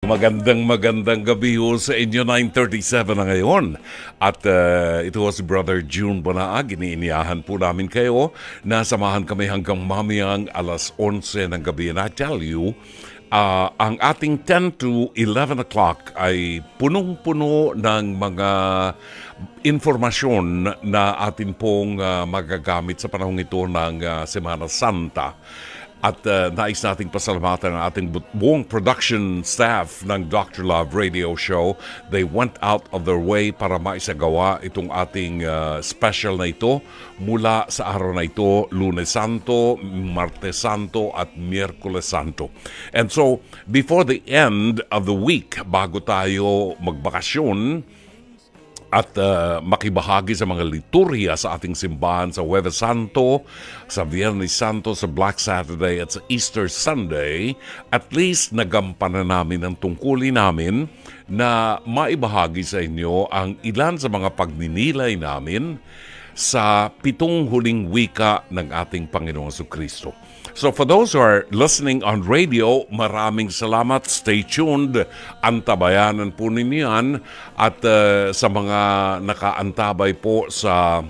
Magandang gabi ho sa inyo, 9:37 na ngayon. At ito si Brother June Bonaag. Iniiniyahan po namin kayo na samahan kami hanggang mamayang alas 11 ng gabi. And I tell you, ang ating 10 to 11 o'clock ay punong-puno ng mga informasyon na atin pong magagamit sa panahong ito ng Semana Santa. At nais nating pasalamatan ang ating buong production staff ng Dr. Love Radio Show. They went out of their way para maisagawa itong ating special na ito mula sa araw na ito, Lunes Santo, Martes Santo at Miyerkules Santo. And so, before the end of the week, bago tayo magbakasyon, at makibahagi sa mga liturhiya sa ating simbahan sa Huwebes Santo, sa Biyernes Santo, sa Black Saturday at sa Easter Sunday, at least nagampanan namin ang tungkulin namin na maibahagi sa inyo ang ilan sa mga pagninilay namin sa 7 huling wika ng ating Panginoong Jesucristo. So for those who are listening on radio, maraming salamat. Stay tuned. Antabayanan po ninyo yan. At sa mga nakaantabay po sa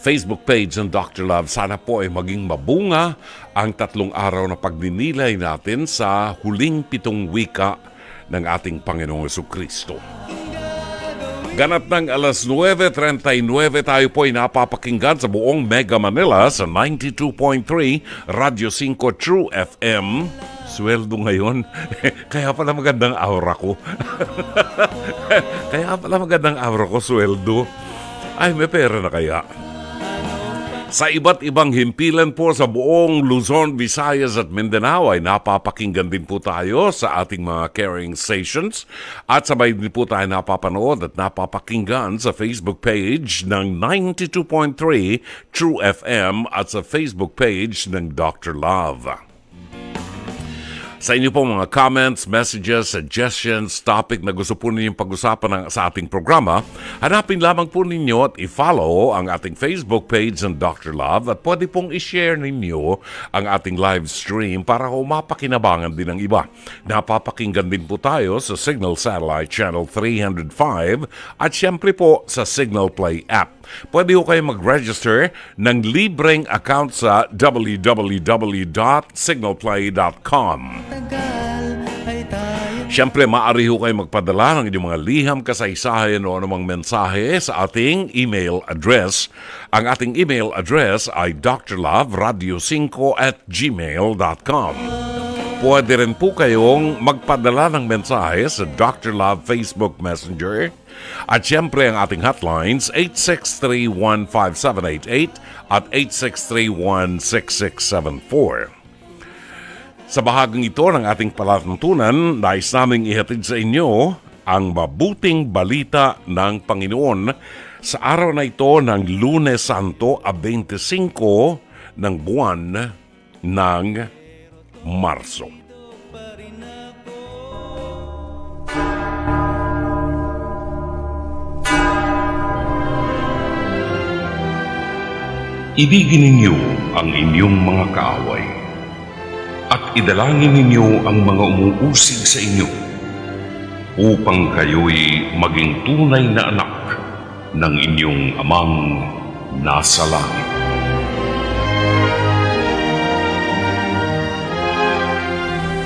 Facebook page ng Dr. Love, sana po ay maging mabunga ang 3 araw na pagninilay natin sa huling 7 wika ng ating Panginoong Jesucristo. Ganap ng alas 9:39, tayo po ay napapakinggan sa buong Mega Manila sa 92.3 Radio 5 True FM. Sweldo ngayon. Kaya pala magandang aura ko. Sweldo. Ay, may pera na kaya. Sa iba't ibang himpilan po sa buong Luzon, Visayas at Mindanao ay napapakinggan din po tayo sa ating mga carrying stations at sabay din po tayo napapanood at napapakinggan sa Facebook page ng 92.3 True FM at sa Facebook page ng Dr. Love. Sa inyo po mga comments, messages, suggestions, topic na gusto po ninyong pag-usapan sa ating programa, hanapin lamang po ninyo at i-follow ang ating Facebook page ng Dr. Love at pwede pong i-share ninyo ang ating live stream para mapakinabangan din ng iba. Napapakinggan din po tayo sa Signal Satellite Channel 305 at syempre po sa Signal Play app. Pwede ho kayo mag-register ng libreng account sa www.signalplay.com. Siyempre, maaari ho kayo magpadala ng inyong mga liham, kasaysayan o anumang mensahe sa ating email address. Ang ating email address ay drloveradio5@gmail.com. Pwede rin po kayong magpadala ng mensahe sa Dr. Love Facebook Messenger. At siyempre ang ating hotlines 863-15788 at 863-16674. Sa bahaging ito ng ating palatuntunan, nais naming ihatid sa inyo ang mabuting balita ng Panginoon sa araw na ito ng Lunes Santo, 25 ng buwan ng Marso. Ibigin ninyo ang inyong mga kaaway at idalangin ninyo ang mga umuusig sa inyo upang kayo'y maging tunay na anak ng inyong amang nasa langit.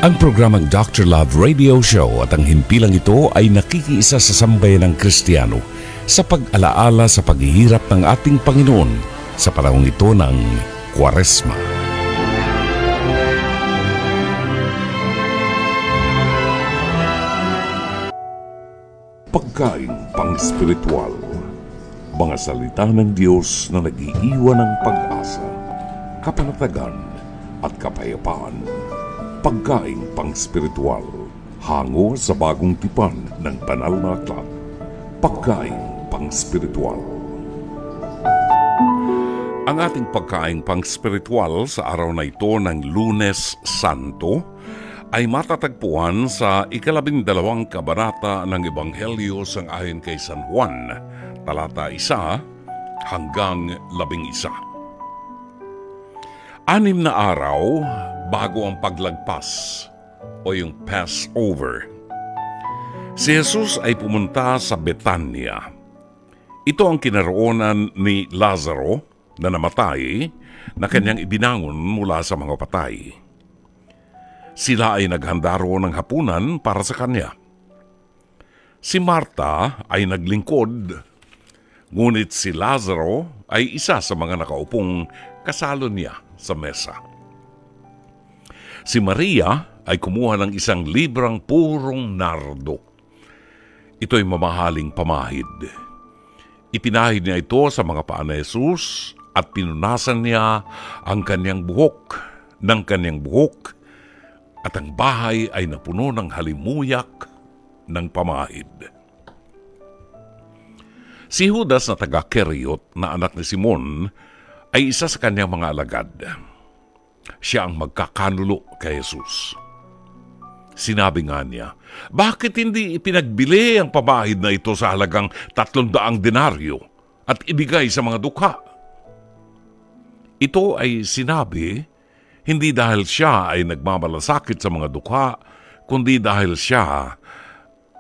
Ang programang Dr. Love Radio Show at ang himpilang ito ay nakikiisa sa sambayan ng Kristiyano sa pag-alaala sa paghihirap ng ating Panginoon sa panahong ito ng Kwaresma. Pagkain pang-spiritual, mga salita ng Diyos na nag-iiwan ng pag-asa, kapanatagan at kapayapaan. Pagkain pang-spiritual, hango sa bagong tipan ng banal na aklat. Pagkain pang-spiritual. Ang ating pagkain pang-spiritual sa araw na ito ng Lunes Santo ay matatagpuan sa 12 kabanata ng Ebanghelyo sangayon kay San Juan, talata 1 hanggang 11. 6 na araw bago ang paglagpas o yung Passover. Si Jesus ay pumunta sa Betania. Ito ang kinaroonan ni Lazaro na namatay na kanyang ibinangon mula sa mga patay. Sila ay naghanda roon ng hapunan para sa kanya. Si Marta ay naglingkod, ngunit si Lazaro ay isa sa mga nakaupong kasalo niya sa mesa. Si Maria ay kumuha ng isang librang purong nardo. Ito'y mamahaling pamahid. Ipinahid niya ito sa mga paa ni Jesus at pinunasan niya ang kanyang buhok ng kanyang buhok at ang bahay ay napuno ng halimuyak ng pamahid. Si Judas na taga-Keriot na anak ni Simon ay isa sa kanyang mga alagad. Siya ang magkakanulo kay Jesus. Sinabi nga niya, bakit hindi ipinagbili ang pamahid na ito sa halagang 300 denaryo at ibigay sa mga dukha? Ito ay sinabi hindi dahil siya ay nagmamalasakit sa mga dukha, kundi dahil siya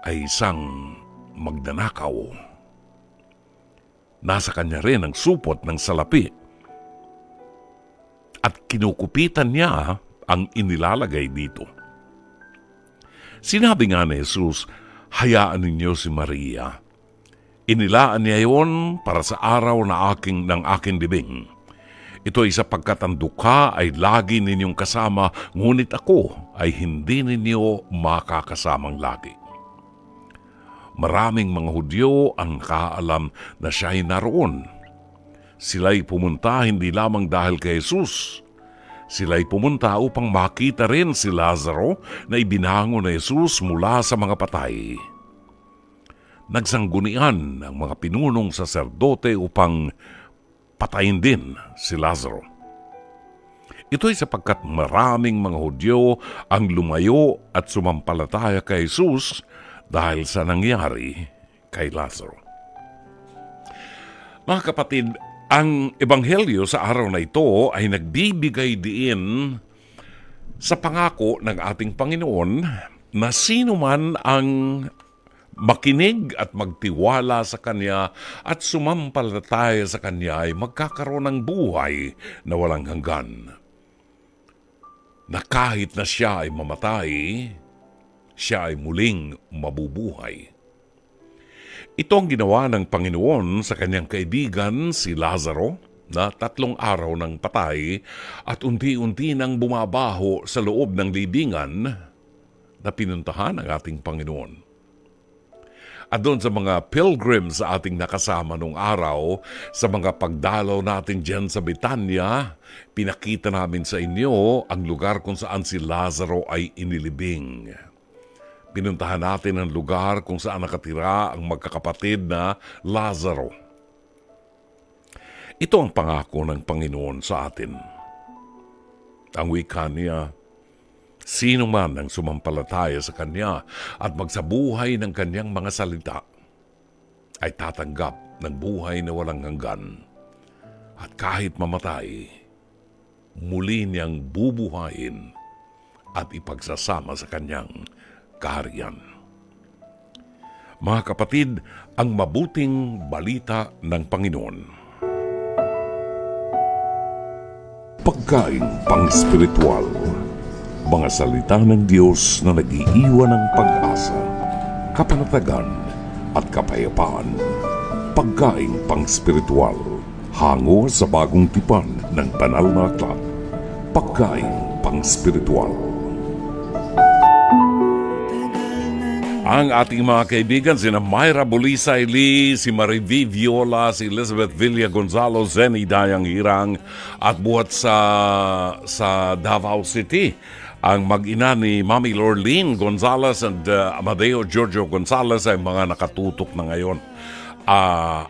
ay isang magnanakaw. Nasa kanya rin ang supot ng salapi at kinukupitan niya ang inilalagay dito. Sinabi nga ni Jesus, hayaan ninyo si Maria. Inilaan niya yon para sa araw ng aking libing. Ito ay sapagkat ang dukha ay lagi ninyong kasama, ngunit ako ay hindi ninyo makakasamang lagi. Maraming mga Hudyo ang nakaalam na siya ay naroon. Sila'y pumunta hindi lamang dahil kay Jesus. Sila'y pumunta upang makita rin si Lazaro na ibinangon ni Jesus mula sa mga patay. Nagsanggunian ang mga pinunong saserdote upang patayin din si Lazaro. Ito'y sapagkat maraming mga Hudyo ang lumayo at sumampalataya kay Jesus dahil sa nangyari kay Lazaro. Mga kapatid, ang ebanghelyo sa araw na ito ay nagbibigay diin sa pangako ng ating Panginoon na sino man ang makinig at magtiwala sa Kanya at sumampalataya sa Kanya ay magkakaroon ng buhay na walang hanggan. Na kahit na siya ay mamatay, siya ay muling mabubuhay. Ito ang ginawa ng Panginoon sa kanyang kaibigan si Lazaro na 3 araw ng patay at unti-unti nang bumabaho sa loob ng libingan na pinuntahan ng ating Panginoon. At doon sa mga pilgrims sa ating nakasama nung araw, sa mga pagdalaw natin dyan sa Betania, pinakita namin sa inyo ang lugar kung saan si Lazaro ay inilibing. Pinuntahan natin ang lugar kung saan nakatira ang magkakapatid na Lazaro. Ito ang pangako ng Panginoon sa atin. Ang wika niya, sino man ang sumampalataya sa Kanya at magsabuhay ng Kanyang mga salita ay tatanggap ng buhay na walang hanggan. At kahit mamatay, muli niyang bubuhayin at ipagsasama sa Kanyang kaharian. Mga kapatid, ang mabuting balita ng Panginoon. Pagkain pang-spiritual. Mga salita ng Diyos na nag-iiwan ng pag-asa, kapanatagan at kapayapaan. Pagkain pang-spiritual. Hango sa bagong tipan ng banal na aklat. Pagkain pang-spiritual. Ang ating mga kaibigan, sina Myra Bulisay Lee, si Mariví Viola, si Elizabeth Villa Gonzalo, Zenny Dayang Hirang, at buhat sa Davao City, ang mag-ina ni Mami Lorleen Gonzales and Amadeo Giorgio Gonzales ay mga nakatutok na ngayon.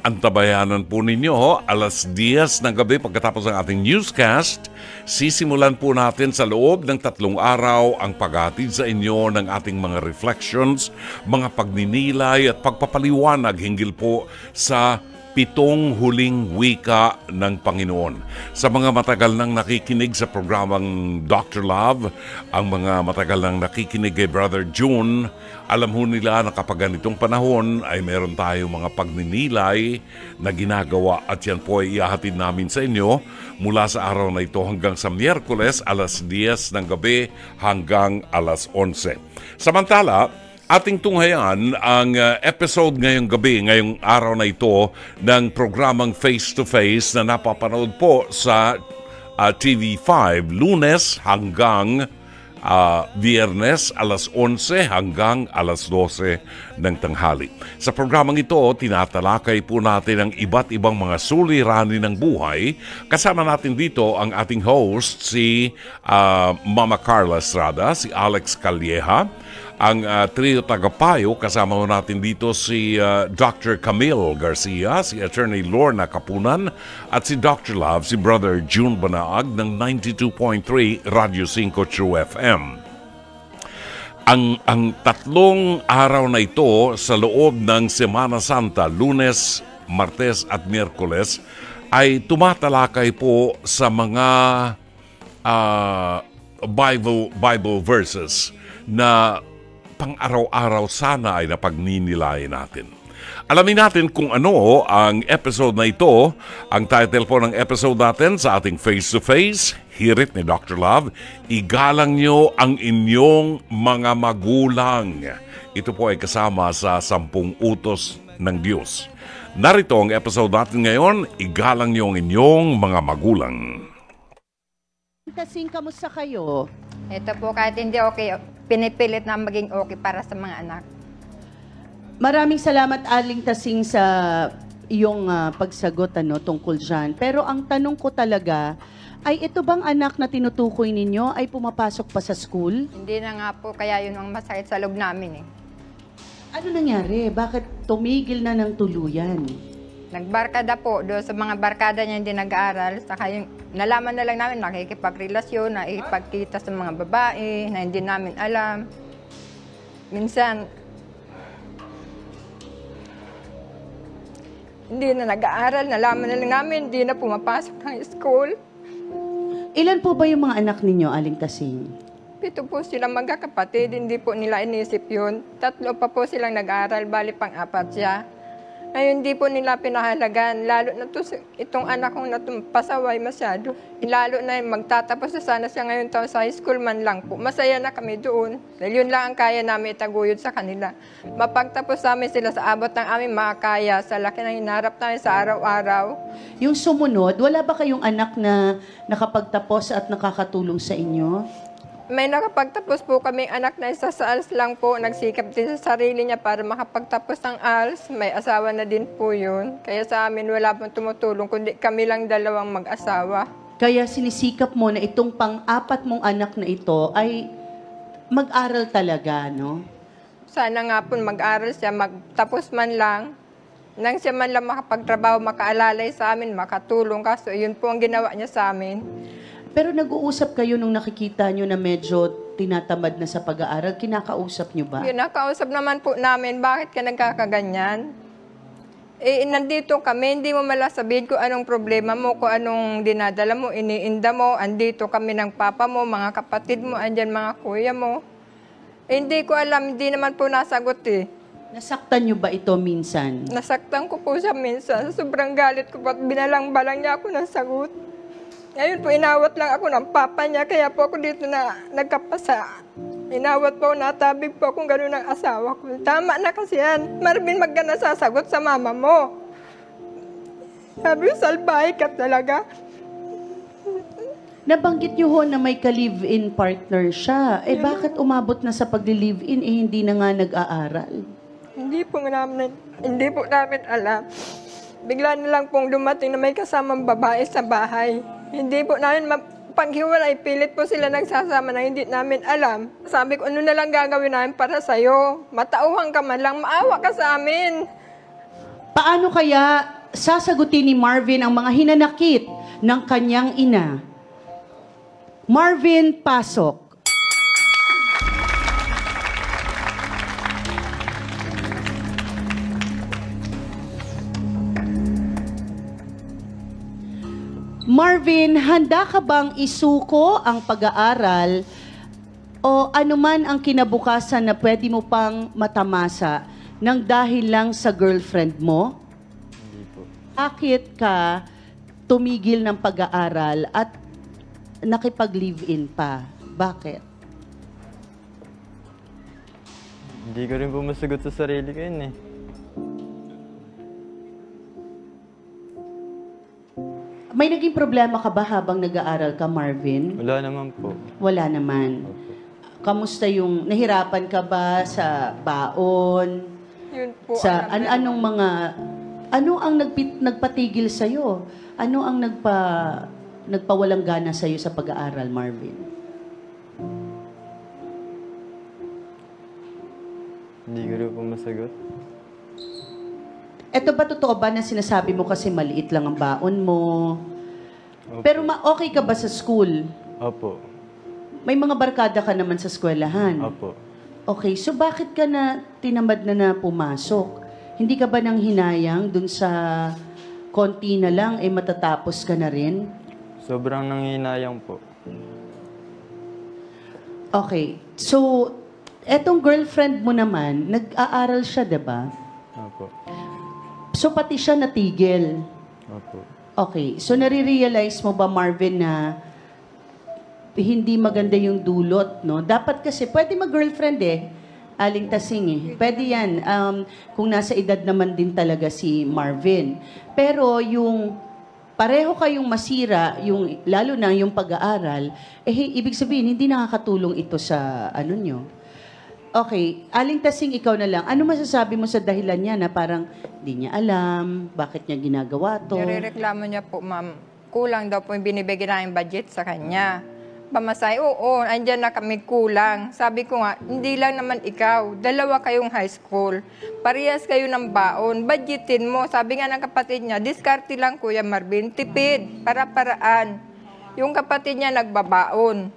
Antabayanan po ninyo, alas 10 ng gabi pagkatapos ng ating newscast, sisimulan po natin sa loob ng 3 araw ang paghatid sa inyo ng ating mga reflections, mga pagninilay at pagpapaliwanag hinggil po sa pitong huling wika ng Panginoon. Sa mga matagal nang nakikinig sa programang Dr. Love, ang mga matagal nang nakikinig kay Brother June, alam ho nila na kapag ganitong panahon ay meron tayo mga pagninilay na ginagawa at yan po ay ihahatid namin sa inyo mula sa araw na ito hanggang sa Miyerkules alas 10 ng gabi hanggang alas 11. Samantala, ating tunghayan ang episode ngayong gabi, ngayong araw na ito ng programang Face to Face na napapanood po sa TV5 Lunes hanggang Biyernes alas 11 hanggang alas 12 ng tanghali. Sa programang ito, tinatalakay po natin ang iba't ibang mga suliranin ng buhay. Kasama natin dito ang ating host, si Mama Carla Estrada, si Alex Calleja, ang trio tagapayo. Kasama natin dito si Dr. Camille Garcia, si Attorney Lorna Kapunan, at si Dr. Love, si Brother June Banaag ng 92.3 Radio 5 True FM. Ang tatlong araw na ito sa loob ng Semana Santa, Lunes, Martes at Miyerkules, ay tumatalakay po sa mga Bible verses na pang-araw-araw sana ay napagninilayan natin. Alamin natin kung ano ang episode na ito. Ang title po ng episode natin sa ating face-to-face, hirit ni Dr. Love, Igalang Nyo ang Inyong Mga Magulang. Ito po ay kasama sa 10 utos ng Diyos. Narito ang episode natin ngayon, Igalang Nyo ang Inyong Mga Magulang. Kasing kamusta kayo? Ito po, kahit hindi okay, pinipilit na maging okay para sa mga anak. Maraming salamat, Aling Tasing, sa iyong pagsagot tungkol dyan. Pero ang tanong ko talaga, ay ito bang anak na tinutukoy ninyo ay pumapasok pa sa school? Hindi na nga po, kaya yun ang masakit sa loob namin eh. Ano nangyari? Bakit tumigil na ng tuluyan? Nagbarkada po, doon sa mga barkada niya hindi nag-aaral. Saka yung nalaman na lang namin, nakikipagrelasyon, nakikipagkita sa mga babae na hindi namin alam. Minsan, hindi na nag-aaral, nalaman na lang namin, hindi na pumapasok ng school. Ilan po ba yung mga anak ninyo, Aling Tasing? 7 po silang magkakapatid, hindi po nila inisip yun. 3 pa po silang nag-aaral, bali pang-4 siya. Ngayon, hindi po nila pinahalagan. Lalo na to, itong anak kong pasaway masyado. Lalo na magtatapos na sana siya ngayon taon sa high school man lang po. Masaya na kami doon. Dahil yun lang ang kaya namin itaguyod sa kanila. Mapagtapos namin sila sa abot ng aming makakaya sa laki ng hinarap namin sa araw-araw. Yung sumunod, wala ba kayong anak na nakapagtapos at nakakatulong sa inyo? May nakapagtapos po kaming anak na isa sa ALS lang po. Nagsikap din sa sarili niya para makapagtapos ng ALS. May asawa na din po yun. Kaya sa amin wala pong tumutulong, kundi kami lang dalawang mag-asawa. Kaya sinisikap mo na itong pang-4 mong anak na ito ay mag-aral talaga, no? Sana nga po mag-aral siya, magtapos man lang. Nang siya man lang makapagtrabaho, makaalalay sa amin, makatulong. Kaso yun po ang ginawa niya sa amin. Pero nag-uusap kayo nung nakikita nyo na medyo tinatamad na sa pag-aaral. Kinakausap nyo ba? Kinakausap naman po namin, bakit ka nagkakaganyan? Eh, nandito kami, hindi mo malasabihin kung anong problema mo, kung anong dinadala mo, iniinda mo. Andito kami ng papa mo, mga kapatid mo, andyan mga kuya mo. Eh, hindi ko alam, hindi naman po nasagot eh. Nasaktan nyo ba ito minsan? Nasaktan ko po siya minsan. Sobrang galit ko po at binalang-balang niya ako ng sagot. Ngayon po, inawat lang ako ng papa niya, kaya po ako dito na nagkapasa. Inawat po, natabig po akong gano'n ng asawa ko. Tama na kasi yan. Marvin, mag ka na sasagot sa mama mo. Sabi ko, salbahe ka talaga. Nabanggit nyo ho na may ka-live-in partner siya. Eh bakit umabot na sa pag-live-in hindi na nga nag-aaral? Hindi po namin alam. Bigla na lang pong dumating na may kasamang babae sa bahay. Hindi po namin paghiwalay, pilit po sila nagsasama na hindi namin alam. Sabi ko, ano na lang gagawin namin para sa'yo? Matauhan ka man lang, maawa ka sa amin. Paano kaya sasagutin ni Marvin ang mga hinanakit ng kanyang ina? Marvin, pasok. Marvin, handa ka bang isuko ang pag-aaral o anuman ang kinabukasan na pwede mo pang matamasa nang dahil lang sa girlfriend mo? Hindi po. Bakit ka tumigil ng pag-aaral at nakipag-live-in pa? Bakit? Hindi ko rin po masagot sa sarili ko yun eh. May naging problema ka ba habang nag-aaral ka, Marvin? Wala naman po. Wala naman. Kamusta yung, nahirapan ka ba sa baon? Yun po. Sa ang anong mga, ano ang nagpatigil sa'yo? Ano ang nagpawalang gana sa'yo sa pag-aaral, Marvin? Hindi ko rin po masagot. Eto ba totoo ba na sinasabi mo kasi maliit lang ang baon mo? Opo. Pero okay ka ba sa school? Opo. May mga barkada ka naman sa eskwelahan. Opo. Okay, so bakit ka na tinamad na pumasok? Hindi ka ba nang hinayang dun sa konti na lang, matatapos ka na rin? Sobrang nanghihinayang po. Okay, so etong girlfriend mo naman, nag-aaral siya, diba? Opo. So pati siya natigil. Opo. Okay, so nare-realize mo ba, Marvin, na hindi maganda yung dulot, no? Dapat kasi, pwede mag-girlfriend Aling Tasing Pwede yan, kung nasa edad naman din talaga si Marvin. Pero yung pareho kayong masira, yung, lalo na yung pag-aaral, ibig sabihin, hindi nakakatulong ito sa ano nyo. Okay, Aling Tasing, ikaw na lang. Ano masasabi mo sa dahilan niya na parang hindi niya alam, bakit niya ginagawa to? Nirereklamo niya po, ma'am. Kulang daw po yung binibigyan namin budget sa kanya. Pamasay, oo, andyan na kami kulang. Sabi ko nga, hindi lang naman ikaw. Dalawa kayong high school. Parehas kayo ng baon. Budgetin mo. Sabi nga ng kapatid niya, diskarte lang, Kuya Marvin. Tipid, para-paraan. Yung kapatid niya nagbabaon.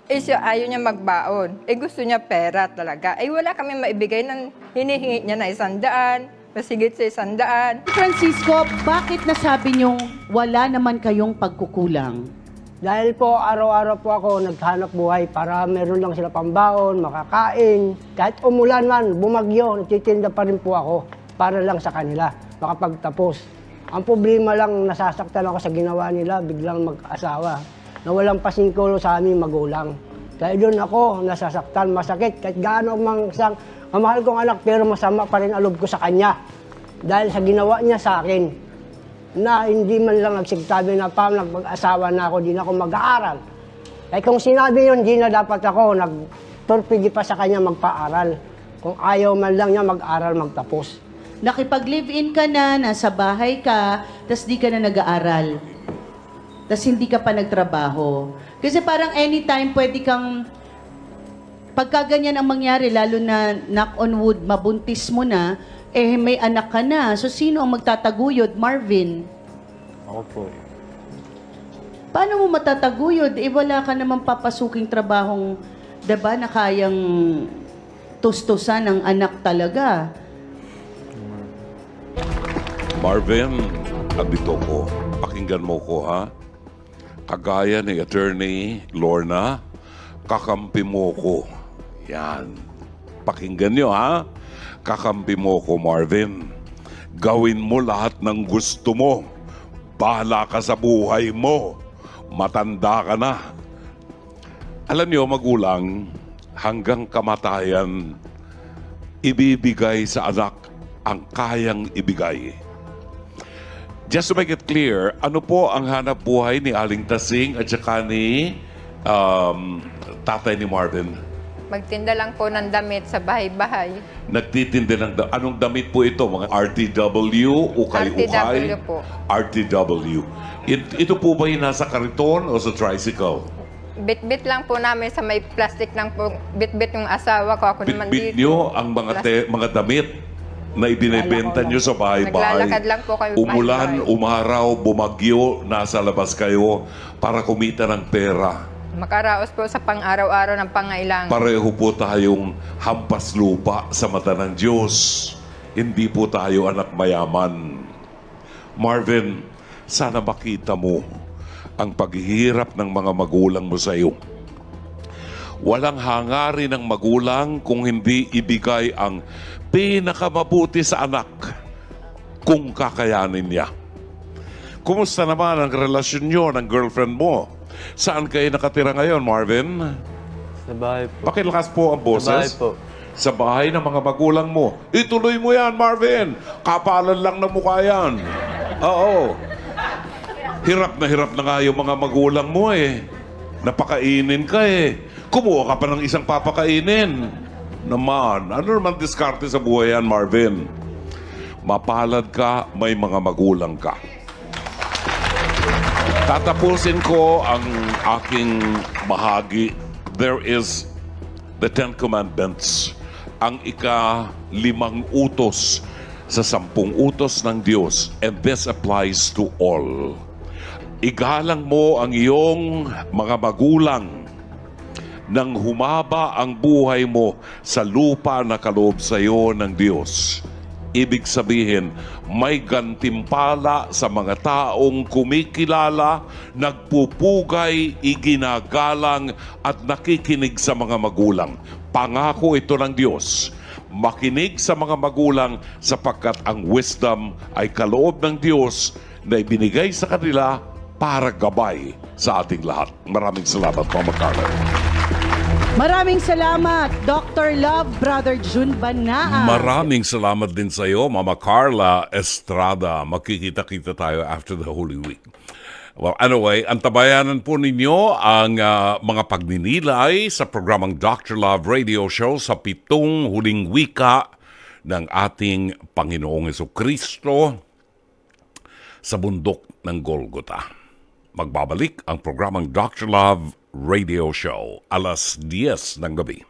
Siya ayaw niya magbaon. Gusto niya pera talaga. Wala kami maibigay ng hinihingi niya na 100, masigit sa 100. Francisco, bakit nasabi niyong wala naman kayong pagkukulang? Dahil po araw-araw po ako naghanap buhay para meron lang sila pambaon, makakain. Kahit umulan man, bumagyo, nagtitinda pa rin po ako para lang sa kanila, makapagtapos. Ang problema lang, nasasaktan ako sa ginawa nila, biglang mag-asawa. Na walang pasingkulo sa aming magulang. Kaya doon ako nasasaktan, masakit. Kahit gaano mang isang mamahal kong anak, pero masama pa rin ang loob ko sa kanya. Dahil sa ginawa niya sa akin, na hindi man lang nagsigtabi na nagpag-asawa na ako, di na ako mag-aaral. Kaya kung sinabi yun, di na dapat ako nagturpigi pa sa kanya magpa-aral. Kung ayaw man lang niya mag-aral, magtapos. Nakipag-live-in ka na, nasa bahay ka, tas di ka na nag-aaral. Tas hindi ka pa nagtrabaho. Kasi parang anytime pwede kang, pagka ganyan ang mangyari, lalo na knock on wood, mabuntis mo na, may anak ka na. So sino ang magtataguyod, Marvin? Ako po. Paano mo matataguyod? Wala ka namang papasuking trabahong, diba, na kayang tustusan ng anak talaga. Marvin, andito ko. Pakinggan mo ko, ha? Kagaya ni Attorney Lorna, kakampi mo ko. Yan. Pakinggan nyo, ha? Kakampi mo ko, Marvin. Gawin mo lahat ng gusto mo. Bahala ka sa buhay mo. Matanda ka na. Alam nyo, magulang, hanggang kamatayan, ibibigay sa anak ang kayang ibigay. Just to make it clear, ano po ang hanap buhay ni Aling Tasing at saka ni tatay ni Marvin? Magtinda lang po ng damit sa bahay-bahay. Nagtitinda ng anong damit po ito? Mga RTW, ukay-ukay? RTW po. RTW. Ito po ba yung nasa kariton o sa tricycle? Bit-bit lang po namin sa may plastic lang po. Bit-bit yung asawa ko. Ako naman Bit-bit dito. nyo ang mga damit na ibinebenta nyo sa bahay-bahay. Naglalakad lang po kami Umulan, bahay-bahay. umaraw, bumagyo, nasa labas kayo para kumita ng pera. Makaraos po sa pang-araw-araw ng pangailangan. Pareho po tayong hampas lupa sa mata ng Diyos. Hindi po tayo anak mayaman. Marvin, sana makita mo ang paghihirap ng mga magulang mo sa iyo. Walang hangarin ng magulang kung hindi ibigay ang pinakamabuti sa anak kung kakayanin niya. Kumusta naman ang relasyon niyo ng girlfriend mo? Saan kayo nakatira ngayon, Marvin? Sa bahay po. Pakilakas po ang boses. Sa bahay po. Sa bahay ng mga magulang mo. Ituloy mo yan, Marvin. Kapalan lang na mukha yan. Oo. Hirap na nga yung mga magulang mo eh. Napakainin ka eh. Kumuha ka pa ng isang papakainin. Naman, ano naman diskarte sa buhay yan, Marvin? Mapalad ka, may mga magulang ka. Tatapusin ko ang aking bahagi. There is the 10 Commandments. Ang ika-5 utos sa 10 utos ng Diyos. And this applies to all. Igalang mo ang iyong mga magulang nang humaba ang buhay mo sa lupa na kaloob sa iyo ng Diyos. Ibig sabihin, may gantimpala sa mga taong kumikilala, nagpupugay, iginagalang at nakikinig sa mga magulang. Pangako ito ng Diyos. Makinig sa mga magulang sapagkat ang wisdom ay kaloob ng Diyos na ibinigay sa kanila para gabay sa ating lahat. Maraming salamat, Mama Carla. Maraming salamat, Dr. Love, Brother June Banaa. Maraming salamat din sa iyo, Mama Carla Estrada. Magkikita-kita tayo after the Holy Week. Well, anyway, antabayanan po ninyo ang mga pagninilay sa programang Dr. Love Radio Show sa 7 huling wika ng ating Panginoong Jesucristo sa bundok ng Golgota. Magbabalik ang programang Dr. Love Radio Show, 10:00 ng gabi.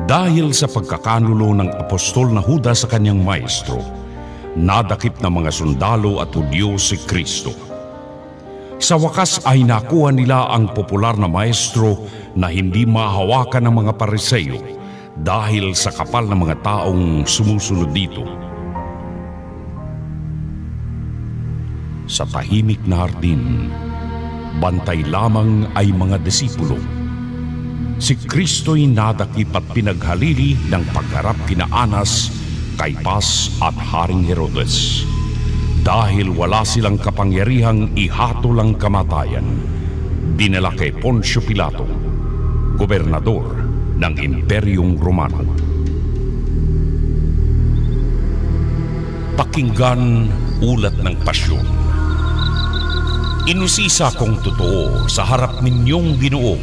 Dahil sa pagkakanulo ng apostol na Judas sa kanyang maestro, nadakip ng mga sundalo at Hudyo si Kristo. Sa wakas ay nakuha nila ang popular na maestro na hindi mahawakan ng mga Pariseo dahil sa kapal ng mga taong sumusunod dito. Sa tahimik na hardin, bantay lamang ay mga disipulo. Si Kristo'y nadakip at pinaghalili ng pagharap kina Anas, Kaypas at Haring Herodes. Dahil wala silang kapangyarihang ihatol ang kamatayan, dinala kay Poncio Pilato, gobernador ng Imperyong Romano. Pakinggan ulat ng pasyon. Inusisa kong totoo sa harap ninyong Ginoo.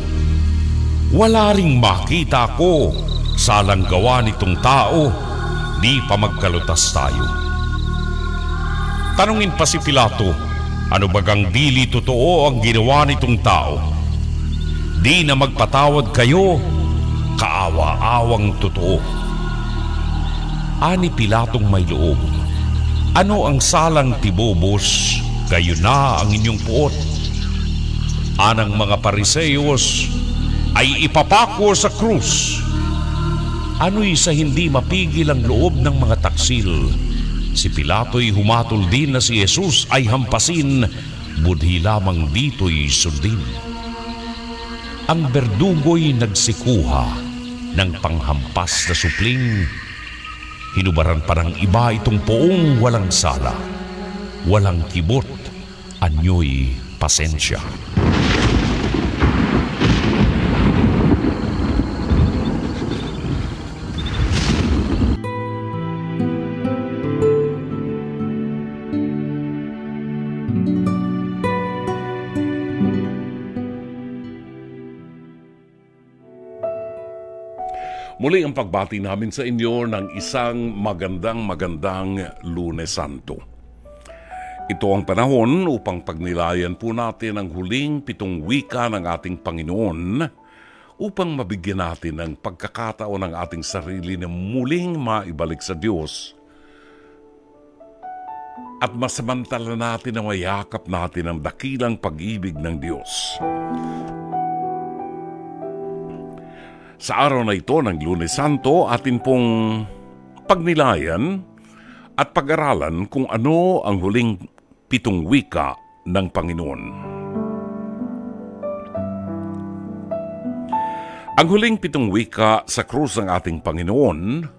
Wala ring makita ko salang gawa nitong tao, di pa magkalutas tayo. Tanungin pa si Pilato, ano bagang dili totoo ang ginawa nitong tao? Di na magpatawad kayo, kaawa-awang totoo. Ani Pilatong may loob, ano ang salang tibobos? Kayo na ang inyong puot. Anang mga Pariseyos ay ipapako sa krus. Ano'y sa hindi mapigil ang loob ng mga taksil. Si Pilato'y humatol din na si Jesus ay hampasin, budhi lamang dito'y sundin. Ang berdugo'y nagsikuha ng panghampas na supling. Hinubaran pa ng iba itong poong walang sala. Walang kibot, anyo'y pasensya. Muli ang pagbati namin sa inyo ng isang magandang Lunes Santo. Ito ang panahon upang pagnilayan po natin ang huling 7 wika ng ating Panginoon upang mabigyan natin ng pagkakataon ng ating sarili na muling maibalik sa Diyos at masamantala natin na mayakap natin ang dakilang pag-ibig ng Diyos. Sa araw na ito ng Lunes Santo, atin pong pagnilayan at pag-aralan kung ano ang huling 7 wika ng Panginoon. Ang huling 7 wika sa krus ng ating Panginoon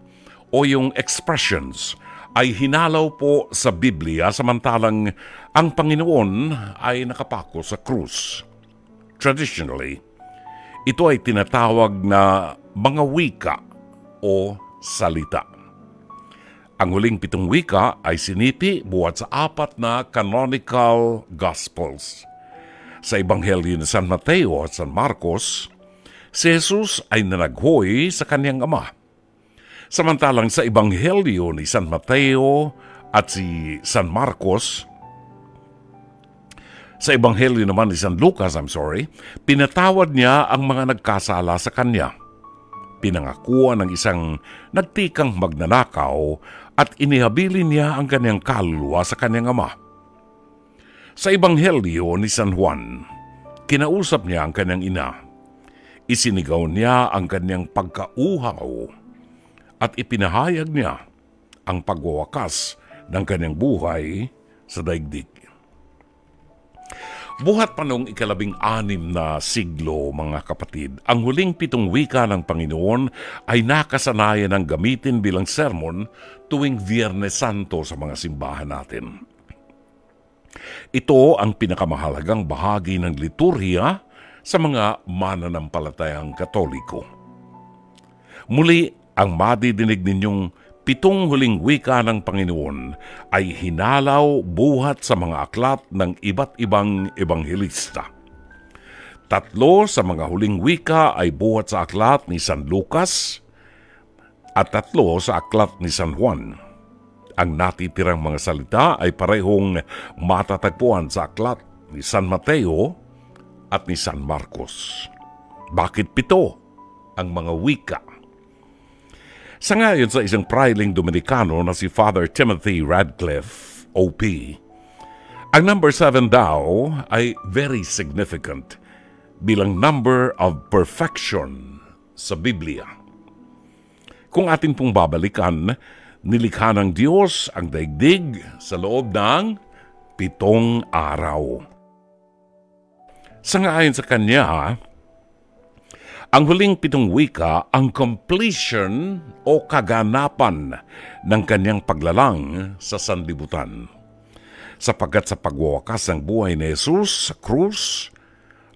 o yung expressions ay hinalaw po sa Biblia samantalang ang Panginoon ay nakapako sa krus. Traditionally, ito ay tinatawag na mga wika o salita. Ang huling 7 wika ay sinipi buhat sa 4 na canonical gospels. Sa Ebanghelyo ni San Mateo at San Marcos, si Jesus ay nanaghoy sa kanyang ama. Samantalang sa Ebanghelyo ni San Mateo at si San Marcos, sa Ebanghelyo naman ni San Lucas, pinatawad niya ang mga nagkasala sa kanya. Pinangakuan ng isang nagtikang magnanakaw at inihabilin niya ang kanyang kaluluwa sa kanyang ama. Sa Ebanghelyo ni San Juan, kinausap niya ang kanyang ina. Isinigaw niya ang kanyang pagkauhaw at ipinahayag niya ang pagwawakas ng kanyang buhay sa daigdig. Buhat pa noong 16 na siglo, mga kapatid, ang huling 7 wika ng Panginoon ay nakasanayan ng gamitin bilang sermon tuwing Biyernes Santo sa mga simbahan natin. Ito ang pinakamahalagang bahagi ng liturhiya sa mga mananampalatayang Katoliko. Muli, ang madidinig ninyong 7 huling wika ng Panginoon ay hinalaw buhat sa mga aklat ng iba't ibang ebanghelista. 3 sa mga huling wika ay buhat sa aklat ni San Lucas at 3 sa aklat ni San Juan. Ang natitirang mga salita ay parehong matatagpuan sa aklat ni San Mateo at ni San Marcos. Bakit 7 ang mga wika? Sa ngayon sa isang prailing Dominikano na si Father Timothy Radcliffe, OP, ang number 7 daw ay very significant bilang number of perfection sa Biblia. Kung atin pong babalikan, nilikha ng Diyos ang daigdig sa loob ng 7 araw. Sa ngayon sa Kanya, ang huling 7 wika ang completion o kaganapan ng kanyang paglalang sa sanlibutan. Sapagkat sa pagwawakas ng buhay ni Jesus sa krus,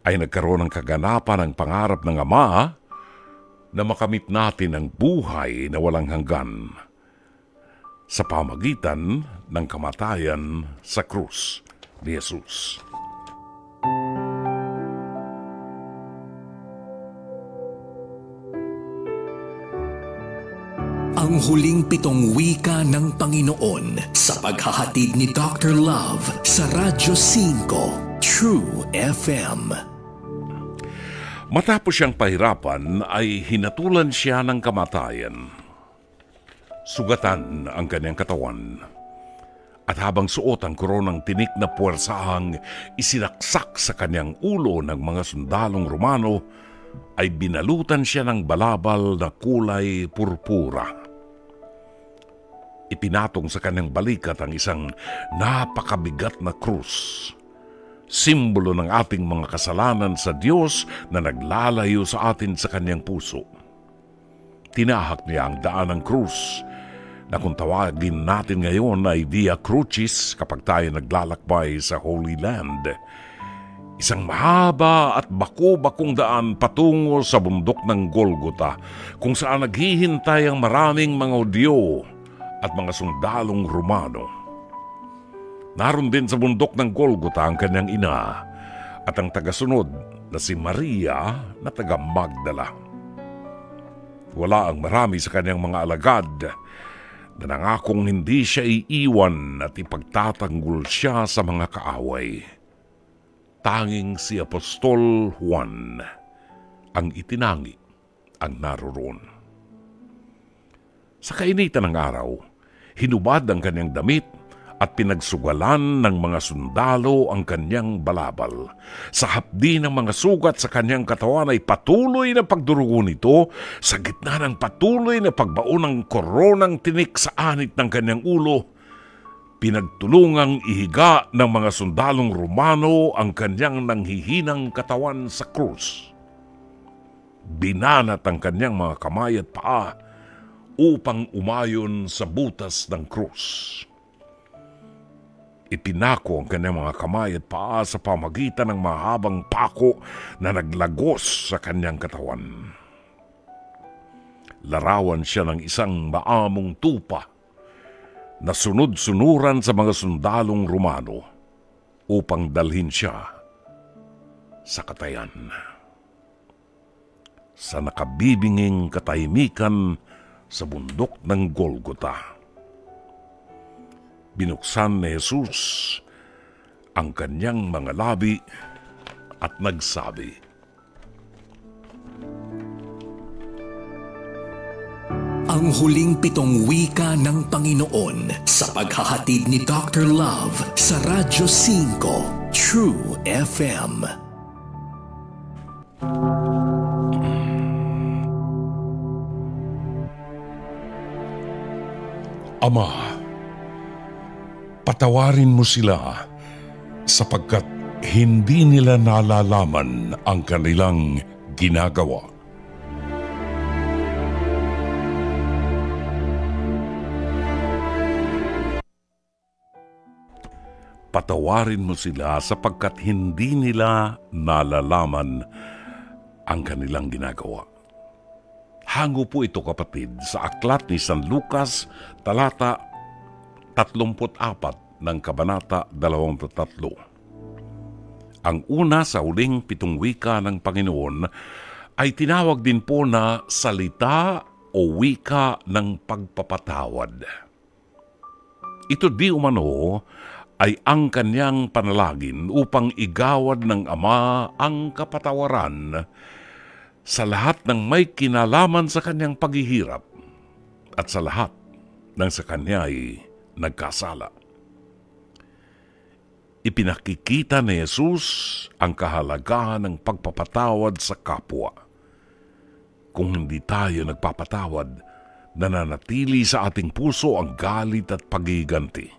ay nagkaroon ng kaganapan ang pangarap ng Ama na makamit natin ang buhay na walang hanggan sa pamagitan ng kamatayan sa krus ni Jesus. Ang huling 7 wika ng Panginoon sa paghahatid ni Dr. Love sa Radyo 5 True FM. Matapos siyang pahirapan ay hinatulan siya ng kamatayan. Sugatan ang kanyang katawan. At habang suot ang koronang tinik na puwersahang isinaksak sa kanyang ulo ng mga sundalong Romano, ay binalutan siya ng balabal na kulay purpura. Ipinatong sa kanyang balikat ang isang napakabigat na krus, simbolo ng ating mga kasalanan sa Diyos na naglalayo sa atin sa kanyang puso. Tinahak niya ang daan ng krus na kung tawagin natin ngayon ay Via Crucis kapag tayo naglalakbay sa Holy Land. Isang mahaba at bako-bakong daan patungo sa bundok ng Golgota kung saan naghihintay ang maraming mga Hudyo at mga sundalong Romano. Naroon din sa bundok ng Golgota ang kanyang ina at ang tagasunod na si Maria na taga Magdala. Wala ang marami sa kanyang mga alagad na nangakong hindi siya iiwan at ipagtatanggol siya sa mga kaaway. Tanging si Apostol Juan ang itinangi ang naroroon. Sa kainitan ng araw, hinubad ang kanyang damit at pinagsugalan ng mga sundalo ang kanyang balabal. Sa hapdi ng mga sugat sa kanyang katawan ay patuloy na pagdurugo nito sa gitna ng patuloy na pagbaon ng koronang tinik sa anit ng kanyang ulo. Pinagtulungang ihiga ng mga sundalong Romano ang kanyang nanghihinang katawan sa krus. Binanat ang kanyang mga kamay at paa upang umayon sa butas ng krus. Ipinako ang kanyang mga kamay at paa sa pamagitan ng mahabang pako na naglagos sa kanyang katawan. Larawan siya ng isang maamong tupa na sunod-sunuran sa mga sundalong Romano upang dalhin siya sa katayan. Sa nakabibinging katahimikan sa bundok ng Golgota, binuksan ni Jesus ang kanyang mga labi at nagsabi, Ang huling 7 wika ng Panginoon sa paghahatid ni Dr. Love sa Radyo 5 True FM. Ama, patawarin mo sila sapagkat hindi nila nalalaman ang kanilang ginagawa. Patawarin mo sila sapagkat hindi nila nalalaman ang kanilang ginagawa. Hango po ito, kapatid, sa aklat ni San Lucas, talata 34 ng kabanata 23. Ang una sa huling 7 wika ng Panginoon ay tinawag din po na salita o wika ng pagpapatawad. Ito di umano ay ang kanyang panalangin upang igawad ng Ama ang kapatawaran sa lahat ng may kinalaman sa kanyang paghihirap at sa lahat ng sa kanya ay nagkasala. Ipinakikita ni Jesus ang kahalagahan ng pagpapatawad sa kapwa. Kung hindi tayo nagpapatawad, nananatili sa ating puso ang galit at pagiganti.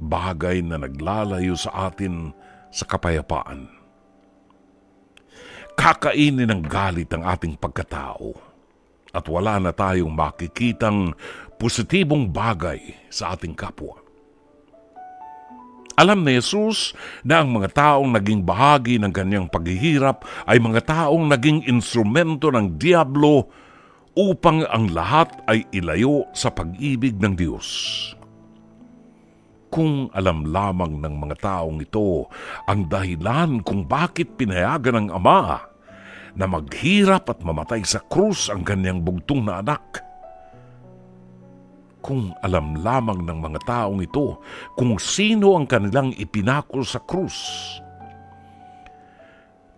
Bagay na naglalayo sa atin sa kapayapaan. Kakainin ng galit ang ating pagkatao at wala na tayong makikitang positibong bagay sa ating kapwa. Alam ni Jesus na ang mga taong naging bahagi ng kanyang paghihirap ay mga taong naging instrumento ng Diablo upang ang lahat ay ilayo sa pag-ibig ng Diyos. Kung alam lamang ng mga taong ito ang dahilan kung bakit pinayagan ng Ama na maghirap at mamatay sa krus ang kanyang bugtong na anak. Kung alam lamang ng mga taong ito kung sino ang kanilang ipinako sa krus,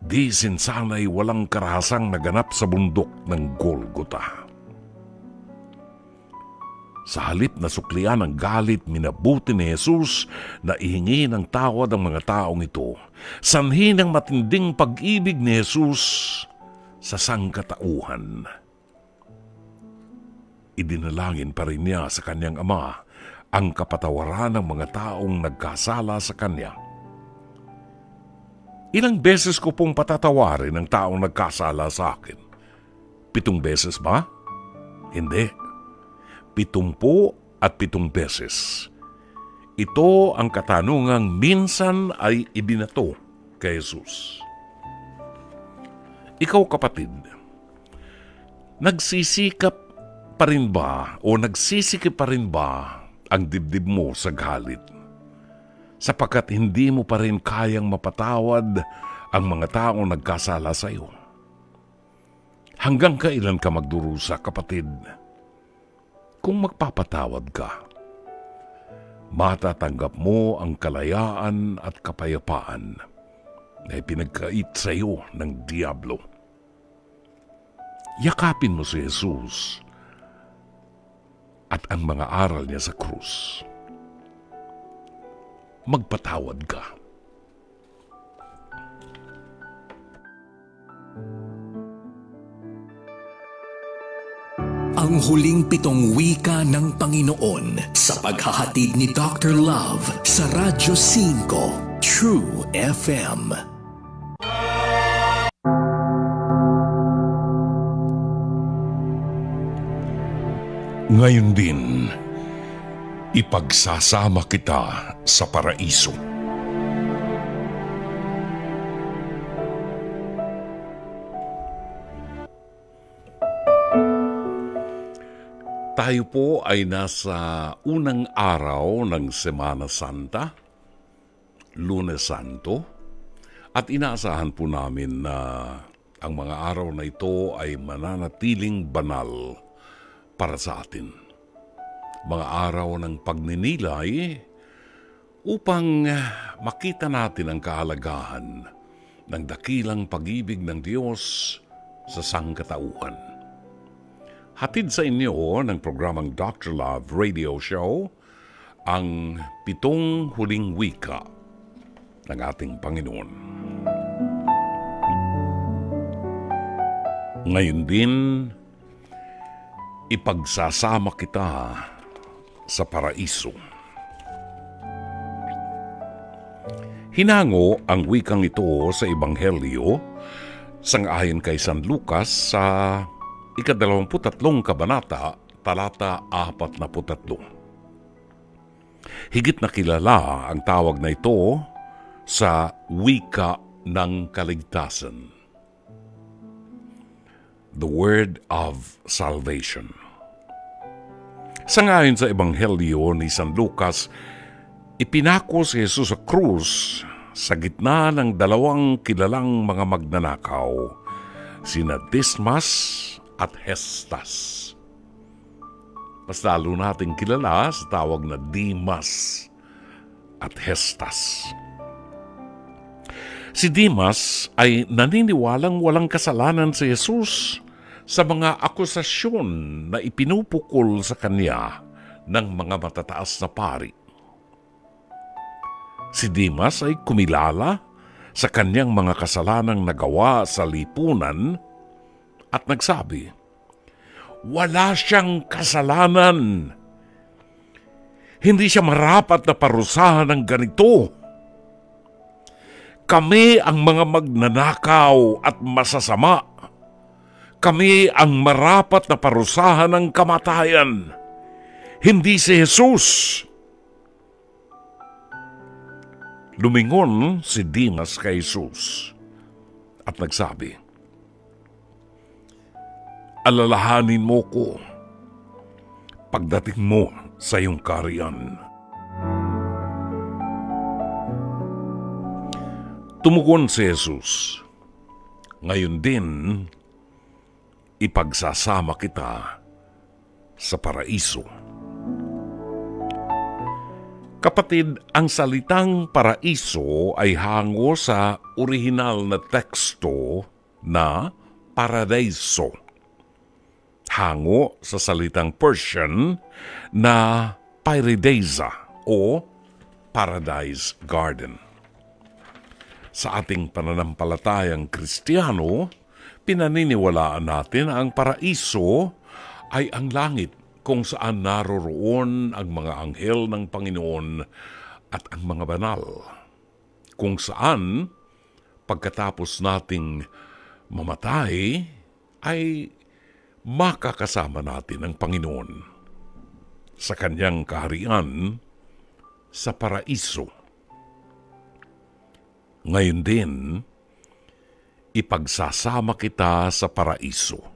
di sinsana'y walang karahasang naganap sa bundok ng Golgota. Sa halip na suklian ng galit, minabuti ni Jesus na ihingi ng tawad ang mga taong ito. Sanhi ng matinding pag-ibig ni Jesus sa sangkatauhan. Idinalangin pa rin niya sa kanyang Ama ang kapatawaran ng mga taong nagkasala sa kanya. Ilang beses ko pong patatawarin ang taong nagkasala sa akin? 7 beses ba? Hindi. 70 at 7 beses. Ito ang katanungang minsan ay ibinato kay Jesus. Ikaw, kapatid, nagsisikap pa rin ba o nagsisikip pa rin ba ang dibdib mo sa galit? Sapagkat hindi mo pa rin kayang mapatawad ang mga taong nagkasala sa iyo. Hanggang kailan ka magdurusa, kapatid? Kung magpapatawad ka, matatanggap mo ang kalayaan at kapayapaan na ipinagkait sa iyo ng Diablo. Yakapin mo si Jesus at ang mga aral niya sa krus. Magpatawad ka. Ang huling 7 wika ng Panginoon sa paghahatid ni Dr. Love sa Radyo 5 True FM. Ngayon din, ipagsasama kita sa paraiso. Tayo po ay nasa unang araw ng Semana Santa, Lunes Santo, at inaasahan po namin na ang mga araw na ito ay mananatiling banal para sa atin. Mga araw ng pagninilay upang makita natin ang kahalagahan ng dakilang pag-ibig ng Diyos sa sangkatauhan. Hatid sa inyo ng programang Dr. Love Radio Show ang 7 huling wika ng ating Panginoon. Ngayon din, ipagsasama kita sa paraiso. Hinango ang wikang ito sa Ebanghelyo sang-ayon kay San Lucas sa 23 kabanata, talata 43. Higit na kilala ang tawag na ito sa wika ng kaligtasan. The Word of Salvation. Sangayon sa Ebanghelyo ni San Lucas, ipinako si Jesus sa krus sa gitna ng 2 kilalang mga magnanakaw, sina Dismas at Hestas. Mas lalo nating kilala sa tawag na Dimas at Hestas. Si Dimas ay naniniwalang walang kasalanan si Jesus sa mga akusasyon na ipinupukol sa kanya ng mga matataas na pari. Si Dimas ay kumilala sa kanyang mga kasalanang nagawa sa lipunan at nagsabi, wala siyang kasalanan. Hindi siya marapat na parusahan ng ganito. Kami ang mga magnanakaw at masasama. Kami ang marapat na parusahan ng kamatayan. Hindi si Jesus. Lumingon si Dimas kay Jesus at nagsabi, alalahanin mo ko pagdating mo sa iyong kaharian. Tumugon si Jesus, ngayon din, ipagsasama kita sa paraiso. Kapatid, ang salitang paraiso ay hango sa orihinal na teksto na paradiso. Hango sa salitang Persian na paradisa o paradise garden. Sa ating pananampalatayang Kristiyano, pinaniniwalaan natin na ang paraiso ay ang langit kung saan naroroon ang mga anghel ng Panginoon at ang mga banal. Kung saan, pagkatapos nating mamatay, ay makakasama natin ang Panginoon sa kanyang kaharian sa paraiso. Ngayon din, ipagsasama kita sa paraiso.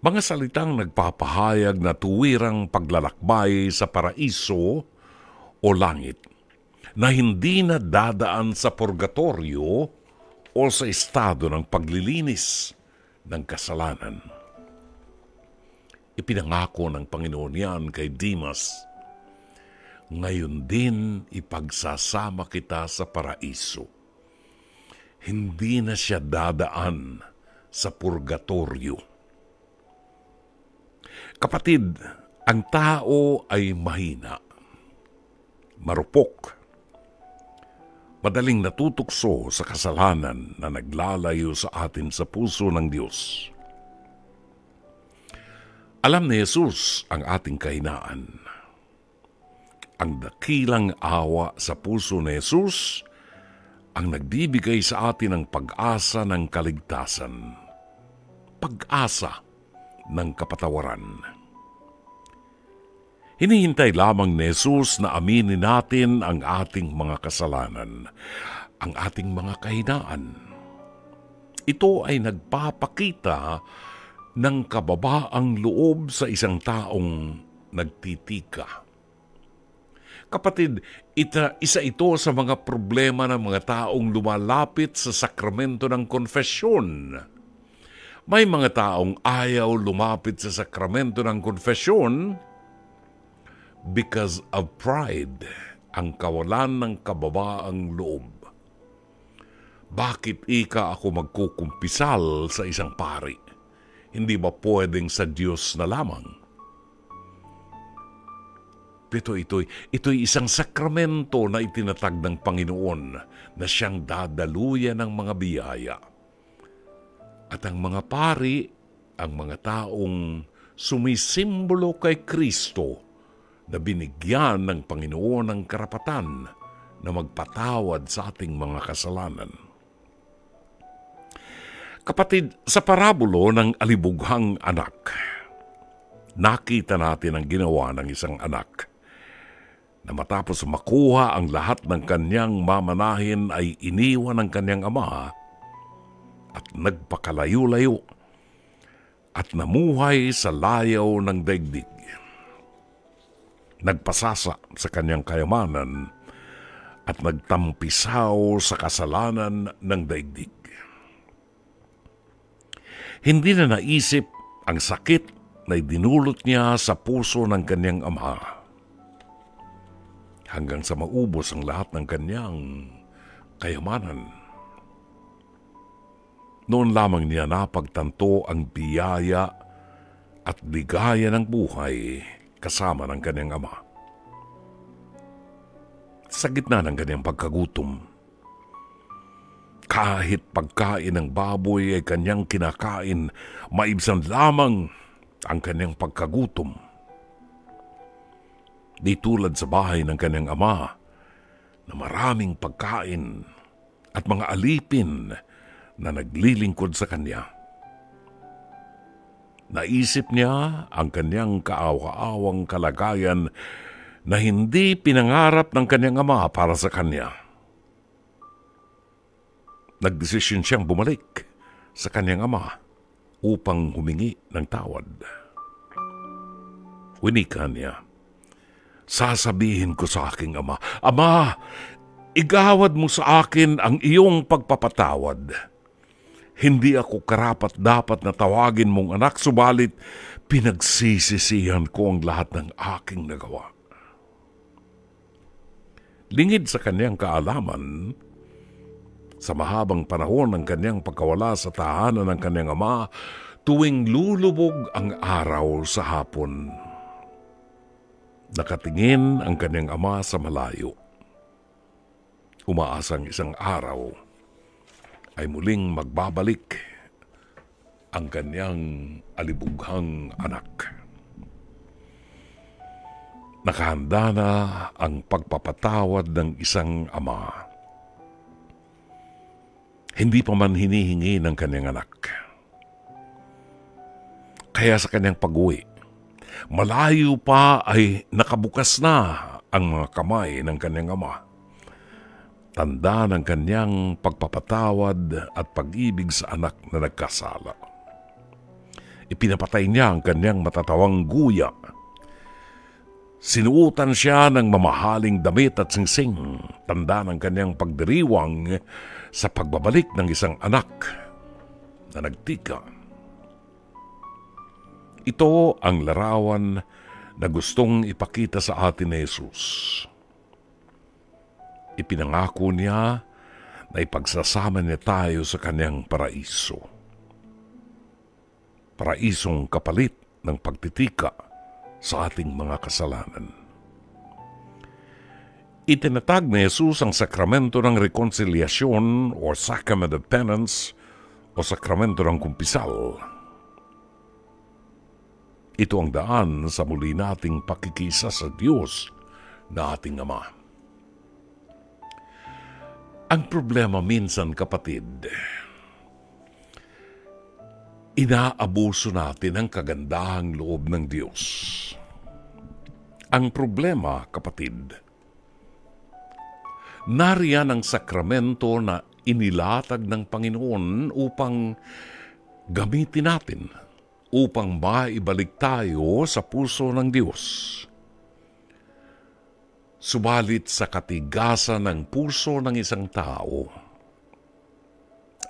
Mga salitang nagpapahayag na tuwirang paglalakbay sa paraiso o langit na hindi na dadaan sa purgatorio o sa estado ng paglilinis ng kasalanan. Ipinangako ng Panginoon yan kay Dimas, ngayon din ipagsasama kita sa paraiso. Hindi na siya dadaan sa purgatorio. Kapatid, ang tao ay mahina, marupok, madaling natutukso sa kasalanan na naglalayo sa atin sa puso ng Diyos. Alam ni Jesus ang ating kahinaan. Ang dakilang awa sa puso ni Jesus ang nagbibigay sa atin ng pag-asa ng kaligtasan. Pag-asa ng kapatawaran. Hinihintay lamang ni Jesus na aminin natin ang ating mga kasalanan, ang ating mga kahinaan. Ito ay nagpapakita ng kababaang loob sa isang taong nagtitika. Kapatid, isa ito sa mga problema ng mga taong lumalapit sa sakramento ng konfesyon. May mga taong ayaw lumapit sa sakramento ng konfesyon because of pride, ang kawalan ng kababaang loob. Bakit ako magkukumpisal sa isang pari? Hindi ba pwedeng sa Diyos na lamang? Ito'y isang sakramento na itinatag ng Panginoon na siyang dadaluyan ng mga biyaya. At ang mga pari, ang mga taong sumisimbolo kay Kristo na binigyan ng Panginoon ng karapatan na magpatawad sa ating mga kasalanan. Kapatid, sa parabulo ng alibughang anak, nakita natin ang ginawa ng isang anak na matapos makuha ang lahat ng kanyang mamanahin ay iniwan ng kanyang ama at nagpakalayo-layo at namuhay sa layaw ng daigdig. Nagpasasa sa kanyang kayamanan at nagtampisaw sa kasalanan ng daigdig. Hindi na naisip ang sakit na idinulot niya sa puso ng kanyang ama hanggang sa maubos ang lahat ng kanyang kayamanan. Noon lamang niya napagtanto ang biyaya at ligaya ng buhay kasama ng kanyang ama. Sa gitna ng kanyang pagkagutom, kahit pagkain ng baboy ay kanyang kinakain, maibsan lamang ang kanyang pagkagutom. Di tulad sa bahay ng kanyang ama na maraming pagkain at mga alipin na naglilingkod sa kanya. Naisip niya ang kanyang kaawa-awang kalagayan na hindi pinangarap ng kanyang ama para sa kanya. Nagdesisyon siyang bumalik sa kanyang ama upang humingi ng tawad. Winika niya, "Sasabihin ko sa aking ama, Ama, igawad mo sa akin ang iyong pagpapatawad. Hindi ako karapat-dapat na tawagin mong anak, subalit pinagsisisihan ko ang lahat ng aking nagawa." Lingid sa kanyang kaalaman, sa mahabang panahon ng kanyang pagkawala sa tahanan ng kanyang ama, tuwing lulubog ang araw sa hapon, nakatingin ang kanyang ama sa malayo. Umaasang isang araw ay muling magbabalik ang kanyang alibughang anak. Nakahanda na ang pagpapatawad ng isang ama. Hindi pa man hinihingi ng kanyang anak. Kaya sa kanyang pag-uwi, malayo pa ay nakabukas na ang mga kamay ng kanyang ama. Tanda ng kanyang pagpapatawad at pag-ibig sa anak na nagkasala. Ipinapatay niya ang kanyang matatawang guya. Sinuutan siya ng mamahaling damit at singsing, tanda ng kanyang pagdiriwang sa pagbabalik ng isang anak na nagtika. Ito ang larawan na gustong ipakita sa atin ni Jesus. Ipinangako niya na ipagsasama niya tayo sa kanyang paraiso. Paraisong kapalit ng pagtitika sa ating mga kasalanan. Itinatag ni Jesus ang sakramento ng reconciliation o sacrament of penance o sakramento ng kumpisal. Ito ang daan sa muli nating pakikisa sa Diyos na ating Ama. Ang problema minsan, kapatid, inaabuso natin ang kagandahang loob ng Diyos. Ang problema, kapatid, nariyan ang sakramento na inilatag ng Panginoon upang gamitin natin, upang maibalik tayo sa puso ng Diyos. Subalit sa katigasan ng puso ng isang tao,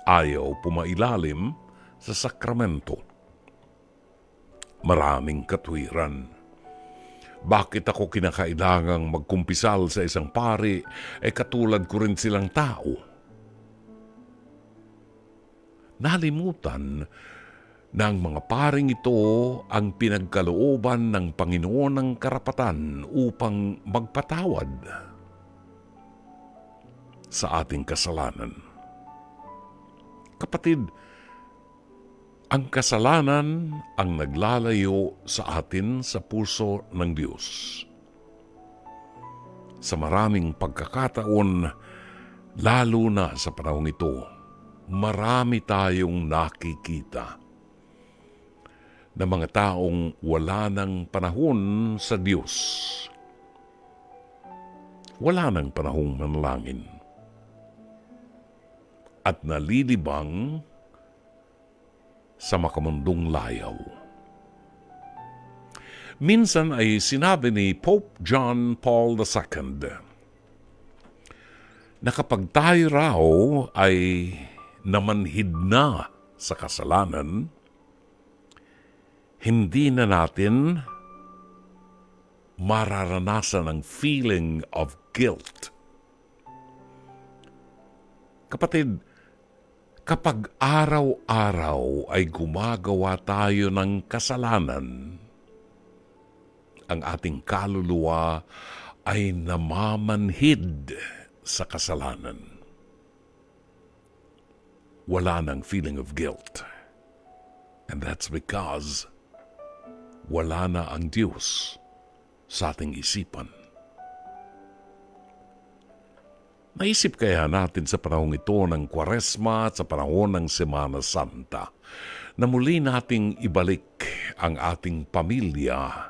ayaw pumailalim sa sakramento. Maraming katwiran. Bakit ako kinakailangang magkumpisal sa isang pari, ay katulad ko rin silang tao? Nalimutan ng mga paring ito ang pinagkalooban ng Panginoon ng karapatan upang magpatawad sa ating kasalanan. Kapatid, ang kasalanan ang naglalayo sa atin sa puso ng Diyos. Sa maraming pagkakataon, lalo na sa panahong ito, marami tayong nakikita na mga taong wala ng panahon sa Diyos. Wala ng panahong manalangin. At nalilibang sa makamundong layaw. Minsan ay sinabi ni Pope John Paul II na kapag tayo raw ay namanhid na sa kasalanan, hindi na natin mararanasan ang feeling of guilt. Kapatid, kapag araw-araw ay gumagawa tayo ng kasalanan, ang ating kaluluwa ay namamanhid sa kasalanan. Wala nang feeling of guilt. And that's because wala na ang Diyos sa ating isipan. Naisip kaya natin sa panahong ito ng Kwaresma at sa panahon ng Semana Santa na muli nating ibalik ang ating pamilya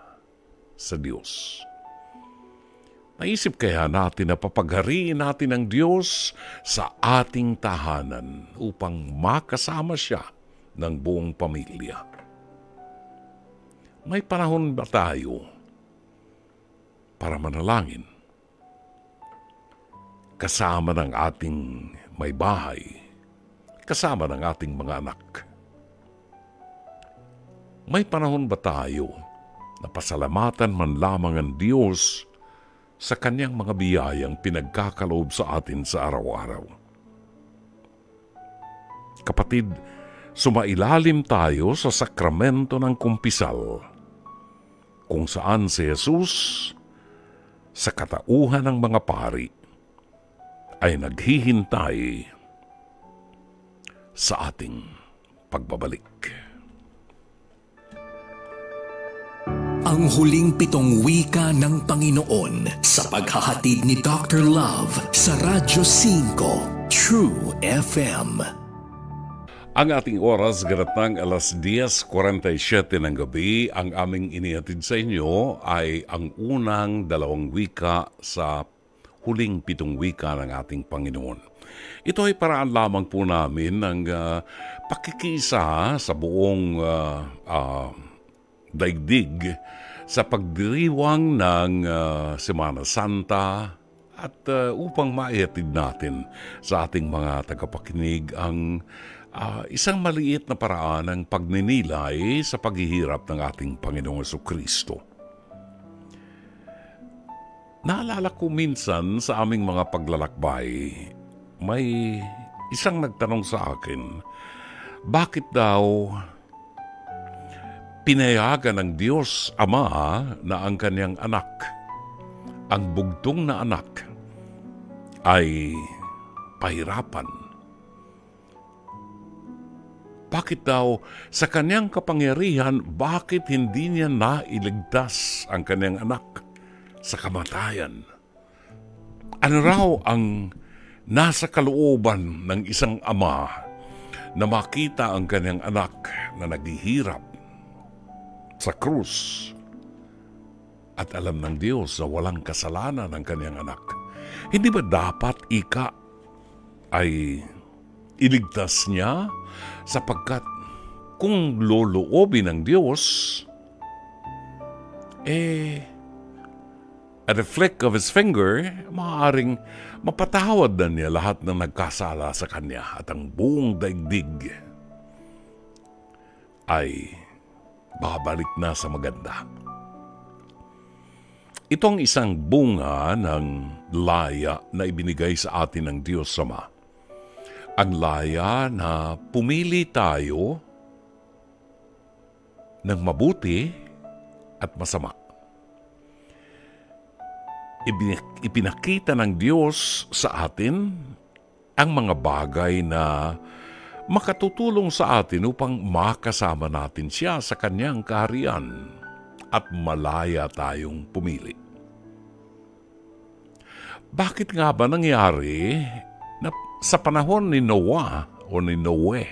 sa Diyos. Naisip kaya natin na papaghariin natin ang Diyos sa ating tahanan upang makasama siya ng buong pamilya. May panahon ba tayo para manalangin kasama ng ating may bahay, kasama ng ating mga anak? May panahon ba tayo na pasalamatan man lamang ang Diyos sa Kanyang mga biyayang pinagkakaloob sa atin sa araw-araw? Kapatid, sumailalim tayo sa sakramento ng kumpisal, kung saan si Jesus, sa katauhan ng mga pari, ay naghihintay sa ating pagbabalik. Ang huling 7 wika ng Panginoon sa paghahatid ni Dr. Love sa Radyo 5 True FM. Ang ating oras ganatang alas 10:47 ng gabi. Ang aming inihatid sa inyo ay ang unang 2 wika sa huling 7 wika ng ating Panginoon. Ito ay paraan lamang po namin ng pakikisa sa buong daigdig sa pagdiriwang ng Semana Santa at upang maihatid natin sa ating mga tagapakinig ang isang maliit na paraan ng pagninilay sa paghihirap ng ating Panginoong Jesucristo. Naalala ko minsan sa aming mga paglalakbay, may isang nagtanong sa akin, bakit daw pinayagan ng Diyos Ama na ang kanyang anak, ang bugtong na anak, ay pahirapan Bakit daw sa kanyang kapangyarihan, bakit hindi niya nailigtas ang kanyang anak sa kamatayan? Ano raw ang nasa kalooban ng isang ama na makita ang kanyang anak na naghihirap sa krus at alam ng Diyos na walang kasalanan ng kanyang anak? Hindi ba dapat ika ay iligtas niya sapagkat kung loloobin ng Diyos, at a flick of his finger, maaaring mapatawad na niya lahat ng nagkasala sa kanya at ang buong daigdig ay babalik na sa maganda. Itong isang bunga ng laya na ibinigay sa atin ng Diyos Ama. Ang laya na pumili tayo ng mabuti at masama. Ipinakita ng Diyos sa atin ang mga bagay na makatutulong sa atin upang makasama natin siya sa kanyang kaharian at malaya tayong pumili. Bakit nga ba nangyari na sa panahon ni Noah o ni Noe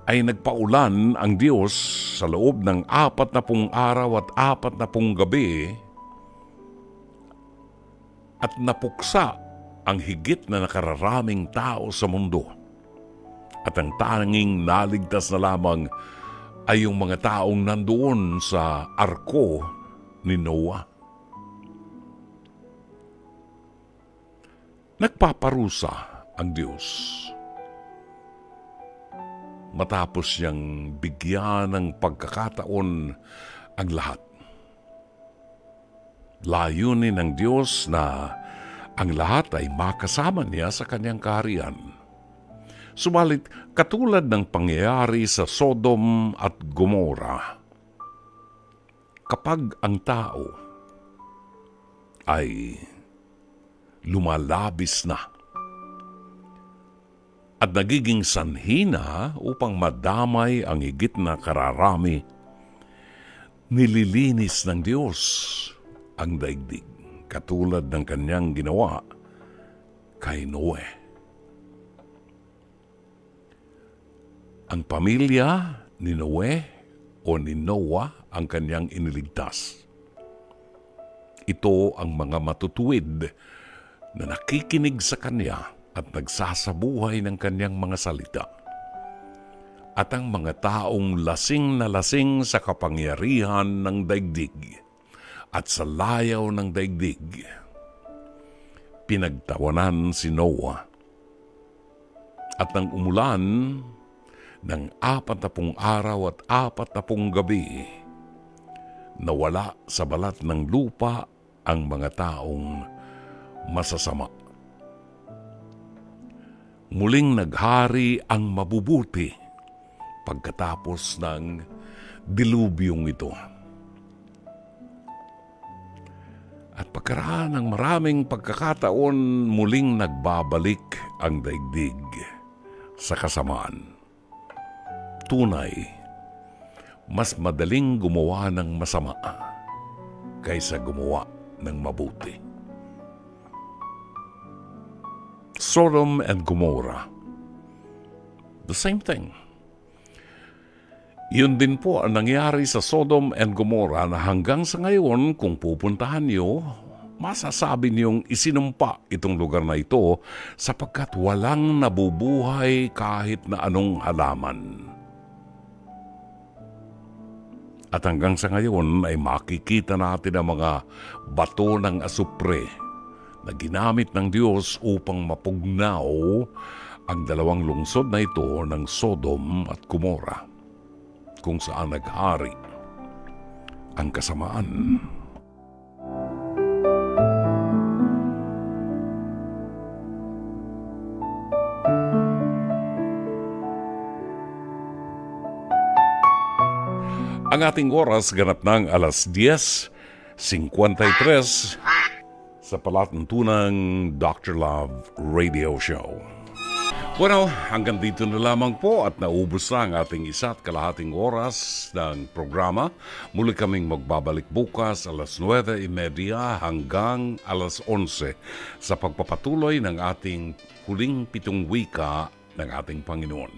ay nagpaulan ang Diyos sa loob ng 40 araw at 40 gabi at napuksa ang higit na nakararaming tao sa mundo. At ang tanging naligtas na lamang ay yung mga taong nandoon sa arko ni Noah. Nagpaparusa ang Diyos matapos niyang bigyan ng pagkakataon ang lahat. Layunin ng Diyos na ang lahat ay makasama niya sa kanyang kaharian. Subalit, katulad ng pangyayari sa Sodom at Gomora, kapag ang tao ay lumalabis na at nagiging sanhi na upang madamay ang higit na kararami, nililinis ng Diyos ang daigdig, katulad ng kanyang ginawa kay Noe. Ang pamilya ni Noe o ni Noah ang kanyang iniligtas. Ito ang mga matutuwid na nakikinig sa kanya at nagsasabuhay ng kanyang mga salita. At ang mga taong lasing na lasing sa kapangyarihan ng daigdig at sa layaw ng daigdig, pinagtawanan si Noah. At nang umulan ng 40 araw at 40 gabi, nawala sa balat ng lupa ang mga taong masasama. Muling naghari ang mabubuti pagkatapos ng dilubyong ito. At pagkaraan ng maraming pagkakataon, muling nagbabalik ang daigdig sa kasamaan. Tunay, mas madaling gumawa ng masama kaysa gumawa ng mabuti. Sodom and Gomorrah, the same thing. Yun din po ang nangyari sa Sodom and Gomorrah na hanggang sa ngayon, kung pupuntahan niyo, masasabi niyong isinumpa itong lugar na ito sapagkat walang nabubuhay kahit na anong halaman. At hanggang sa ngayon ay makikita natin ang mga bato ng asupre na ginamit ng Diyos upang mapugnaw ang dalawang lungsod na ito ng Sodom at Gomorrah, kung saan naghari ang kasamaan. Ang ating oras ganap ng 10:53 sa palatuntunang Dr. Love Radio Show. Bueno, hanggang dito na lamang po at naubos na ang ating 1.5 oras ng programa. Muli kaming magbabalik bukas alas 9:30 hanggang alas 11 sa pagpapatuloy ng ating huling 7 wika ng ating Panginoon.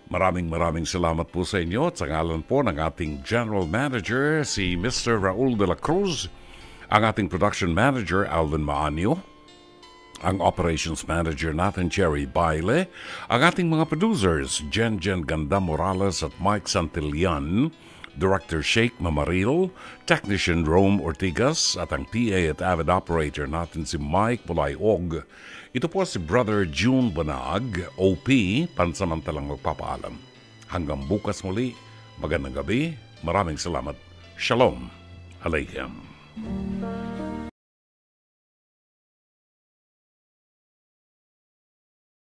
Maraming salamat po sa inyo at sa ngalan po ng ating General Manager, si Mr. Raul de la Cruz, ang ating Production Manager, Alvin Maanio, ang Operations Manager natin, Cherry Baile, ang ating mga producers, Jen Ganda Morales at Mike Santillan, Director Sheikh Mamaril, Technician Rome Ortigas, at ang PA at Avid Operator natin si Mike Bulayog. Ito po si Brother June Banag, OP, pansamantalang magpapaalam. Hanggang bukas muli, magandang gabi, maraming salamat. Shalom Aleichem.